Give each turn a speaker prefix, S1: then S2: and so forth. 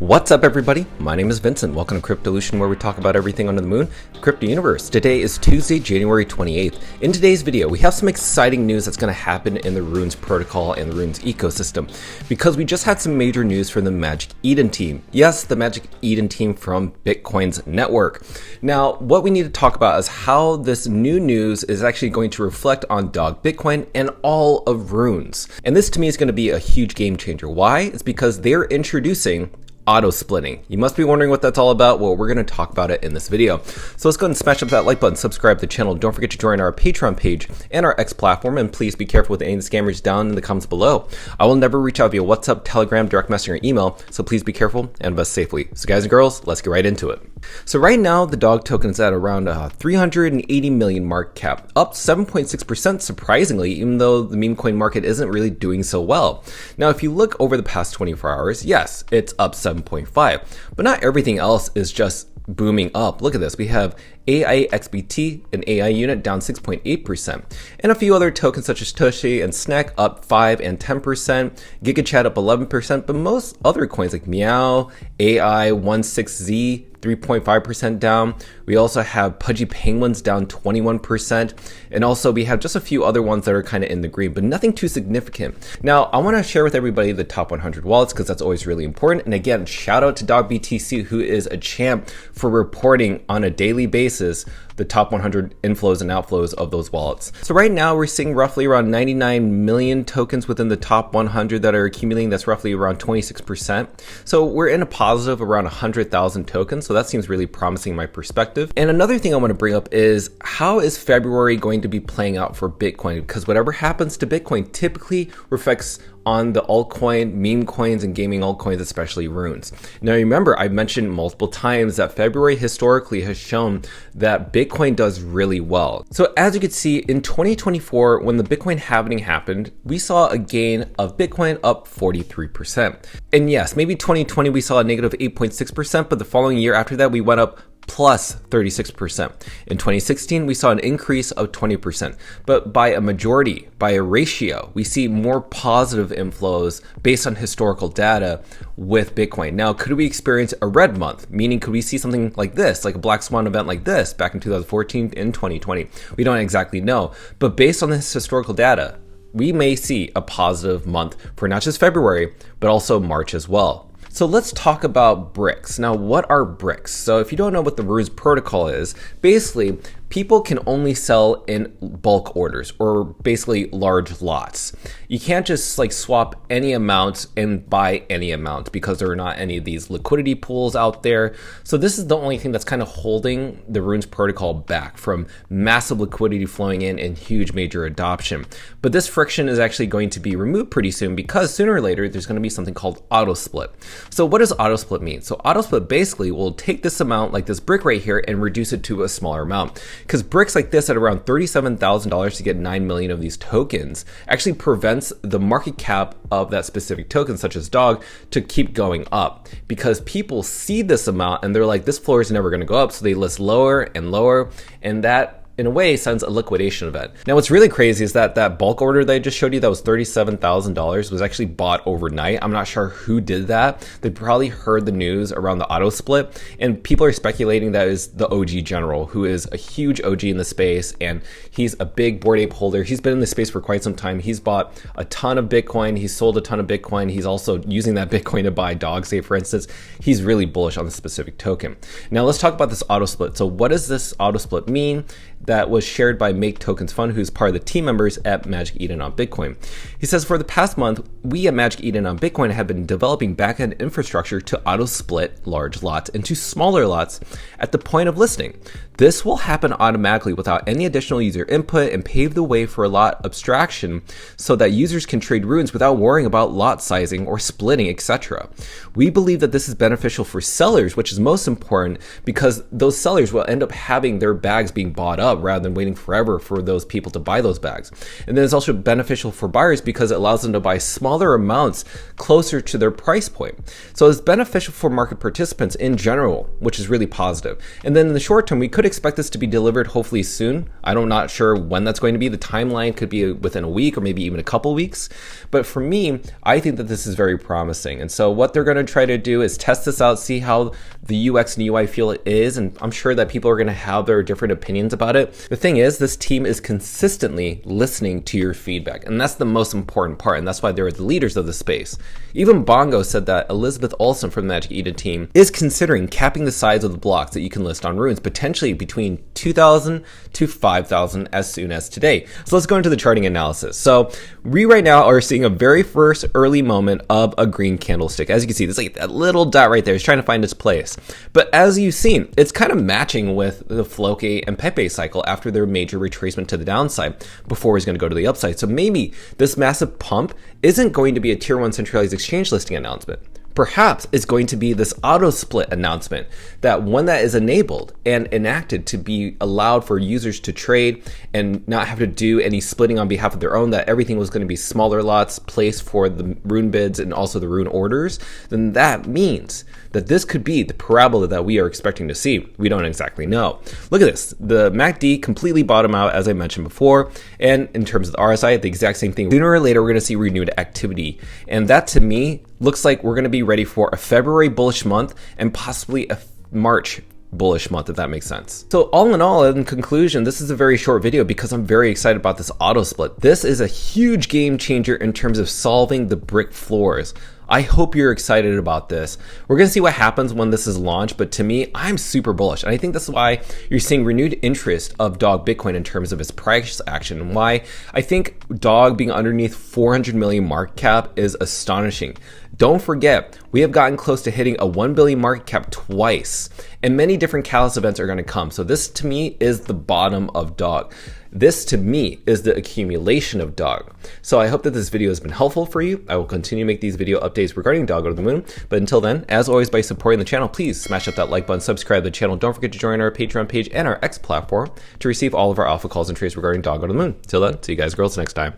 S1: What's up everybody? My name is Vincent. Welcome to Cryptolution, where we talk about everything under the moon, the crypto universe. Today is Tuesday, January 28th. In today's video, we have some exciting news that's going to happen in the Runes protocol and the Runes ecosystem, because we just had some major news from the Magic Eden team. Yes, the Magic Eden team from Bitcoin's network. Now, what we need to talk about is how this new news is actually going to reflect on Dog Bitcoin and all of Runes. And this to me is going to be a huge game changer. Why? It's because they're introducing auto-splitting. You must be wondering what that's all about. Well, we're going to talk about it in this video. So let's go ahead and smash up that like button, subscribe to the channel. Don't forget to join our Patreon page and our X platform, and please be careful with any of the scammers down in the comments below. I will never reach out via WhatsApp, Telegram, direct messaging, or email, so please be careful and invest safely. So guys and girls, let's get right into it. So right now, the dog token is at around 380 million market cap, up 7.6% surprisingly, even though the meme coin market isn't really doing so well. Now, if you look over the past 24 hours, yes, it's up 7.5, but not everything else is just booming up. Look at this. We have AIXBT, an AI unit, down 6.8%, and a few other tokens such as Tushy and Snack up 5 and 10%, GigaChat up 11%, but most other coins like Meow, AI16Z, 3.5% down. We also have Pudgy Penguins down 21%. And also we have just a few other ones that are kind of in the green, but nothing too significant. Now, I want to share with everybody the top 100 wallets because that's always really important. And again, shout out to DogBTC, who is a champ for reporting on a daily basis the top 100 inflows and outflows of those wallets. So right now we're seeing roughly around 99 million tokens within the top 100 that are accumulating. That's roughly around 26%. So we're in a positive around 100,000 tokens. So that seems really promising in my perspective. And another thing I want to bring up is, how is February going to be playing out for Bitcoin? Because whatever happens to Bitcoin typically reflects on the altcoin, meme coins, and gaming altcoins, especially Runes. Now remember, I've mentioned multiple times that February historically has shown that Bitcoin does really well. So as you can see, in 2024, when the Bitcoin halving happened, we saw a gain of Bitcoin up 43%. And yes, maybe 2020 we saw a negative 8.6%, but the following year after that, we went up plus 36%. In 2016, we saw an increase of 20%, but by a majority, by a ratio, we see more positive inflows based on historical data with Bitcoin. Now, could we experience a red month? Meaning, could we see something like this, like a Black Swan event like this back in 2014 and 2020? We don't exactly know, but based on this historical data, we may see a positive month for not just February, but also March as well. So let's talk about bricks. Now, what are bricks? So if you don't know what the Runes protocol is, basically, people can only sell in bulk orders, or basically large lots. You can't just like swap any amount and buy any amount because there are not any of these liquidity pools out there. So this is the only thing that's kind of holding the Runes protocol back from massive liquidity flowing in and huge major adoption. But this friction is actually going to be removed pretty soon, because sooner or later there's going to be something called auto split. So what does auto split mean? So auto split basically will take this amount, like this brick right here, and reduce it to a smaller amount. Because bricks like this at around $37,000 to get 9 million of these tokens actually prevents the market cap of that specific token, such as Dog, to keep going up, because people see this amount and they're like, this floor is never going to go up, so they list lower and lower, and that in a way sends a liquidation event. Now what's really crazy is that that bulk order that I just showed you that was $37,000 was actually bought overnight. I'm not sure who did that. They probably heard the news around the auto split, and people are speculating that is the OG General, who is a huge OG in the space, and he's a big Bored Ape holder. He's been in the space for quite some time. He's bought a ton of Bitcoin. He's sold a ton of Bitcoin. He's also using that Bitcoin to buy dogs, say for instance. He's really bullish on the specific token. Now let's talk about this auto split. So what does this auto split mean? That was shared by Make Tokens Fund, who's part of the team members at Magic Eden on Bitcoin. He says, for the past month, we at Magic Eden on Bitcoin have been developing backend infrastructure to auto split large lots into smaller lots at the point of listing. This will happen automatically without any additional user input and pave the way for a lot abstraction so that users can trade runes without worrying about lot sizing or splitting, etc. We believe that this is beneficial for sellers, which is most important, because those sellers will end up having their bags being bought up up rather than waiting forever for those people to buy those bags. And then it's also beneficial for buyers because it allows them to buy smaller amounts closer to their price point. So it's beneficial for market participants in general, which is really positive. And then in the short term, we could expect this to be delivered hopefully soon. I'm not sure when that's going to be. The timeline could be within a week or maybe even a couple weeks. But for me, I think that this is very promising. And so what they're going to try to do is test this out, see how the UX and UI feel it is. And I'm sure that people are going to have their different opinions about it. The thing is, this team is consistently listening to your feedback. And that's the most important part. And that's why they're the leaders of the space. Even Bongo said that Elizabeth Olsen from the Magic Eden team is considering capping the size of the blocks that you can list on runes, potentially between 2,000 to 5,000 as soon as today. So let's go into the charting analysis. So we right now are seeing a very first early moment of a green candlestick. As you can see, there's like that little dot right there. It's trying to find its place. But as you've seen, it's kind of matching with the Floke and Pepe cycle after their major retracement to the downside before it's going to go to the upside. So maybe this massive pump isn't going to be a tier 1 centralized exchange listing announcement. Perhaps it's going to be this auto split announcement that when that is enabled and enacted to be allowed for users to trade and not have to do any splitting on behalf of their own, that everything was going to be smaller lots placed for the rune bids and also the rune orders, then that means that this could be the parabola that we are expecting to see. We don't exactly know. Look at this. The MACD completely bottomed out, as I mentioned before. And in terms of the RSI, the exact same thing. Sooner or later, we're going to see renewed activity. And that to me looks like we're going to be ready for a February bullish month and possibly a March bullish month, if that makes sense. So all in all, in conclusion, this is a very short video because I'm very excited about this auto split. This is a huge game changer in terms of solving the brick floors. I hope you're excited about this. We're going to see what happens when this is launched, but to me, I'm super bullish. And I think that's why you're seeing renewed interest of Dog Bitcoin in terms of its price action, and why I think Dog being underneath 400 million market cap is astonishing. Don't forget, we have gotten close to hitting a 1 billion market cap twice, and many different catalyst events are going to come. So this to me is the bottom of Dog. This to me is the accumulation of Dog. So I hope that this video has been helpful for you. I will continue to make these video updates regarding Dog Over the Moon. But until then, as always, by supporting the channel, please smash up that like button, subscribe to the channel. Don't forget to join our Patreon page and our X platform to receive all of our alpha calls and trades regarding Dog Over the Moon. Till then, see you guys girls next time.